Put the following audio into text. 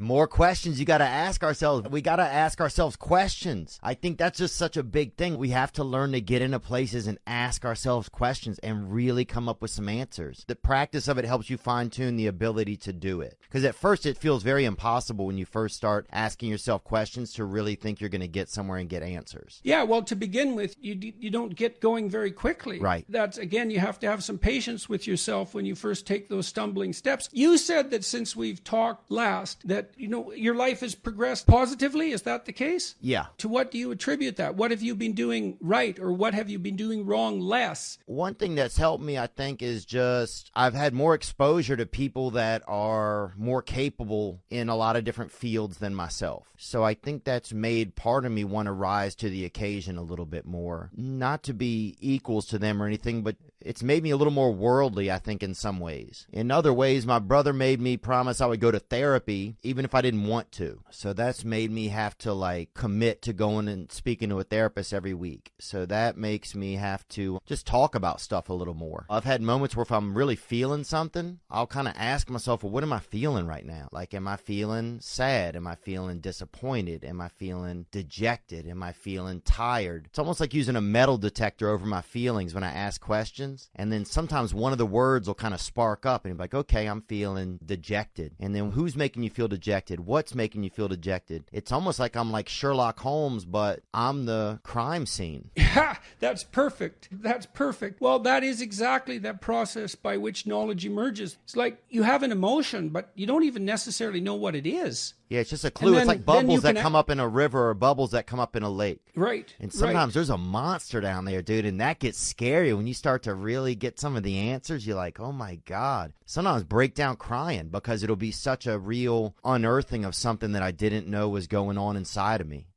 More questions you got to ask ourselves. We got to ask ourselves questions. I think that's just such a big thing. We have to learn to get into places and ask ourselves questions and really come up with some answers. The practice of it helps you fine-tune the ability to do it. Because at first it feels very impossible when you first start asking yourself questions to really think you're going to get somewhere and get answers. Yeah, well, to begin with, you don't get going very quickly. Right. That's, again, you have to have some patience with yourself when you first take those stumbling steps. You said that since we've talked last that, your life has progressed positively. Is that the case? Yeah. To what do you attribute that? What have you been doing right, or what have you been doing wrong less? One thing that's helped me, I think, is just I've had more exposure to people that are more capable in a lot of different fields than myself. So I think that's made part of me want to rise to the occasion a little bit more. Not to be equals to them or anything, but it's made me a little more worldly, I think, in some ways. In other ways, my brother made me promise I would go to therapy, even if I didn't want to. So that's made me have to commit to going and speaking to a therapist every week. So that makes me have to just talk about stuff a little more. I've had moments where if I'm really feeling something, I'll kind of ask myself, well, what am I feeling right now? Am I feeling sad? Am I feeling disappointed? Am I feeling dejected? Am I feeling tired? It's almost like using a metal detector over my feelings when I ask questions. And then sometimes one of the words will kind of spark up and you're like, okay, I'm feeling dejected. And then who's making you feel dejected? What's making you feel dejected? It's almost like I'm like Sherlock Holmes, but I'm the crime scene. Yeah, that's perfect. That's perfect. Well, that is exactly that process by which knowledge emerges. It's like you have an emotion, but you don't even necessarily know what it is. Yeah, it's just a clue. It's like bubbles that come up in a river or bubbles that come up in a lake. Right. And sometimes there's a monster down there, dude, and that gets scary. When you start to really get some of the answers, you're like, oh my God. Sometimes break down crying because it'll be such a real unearthing of something that I didn't know was going on inside of me.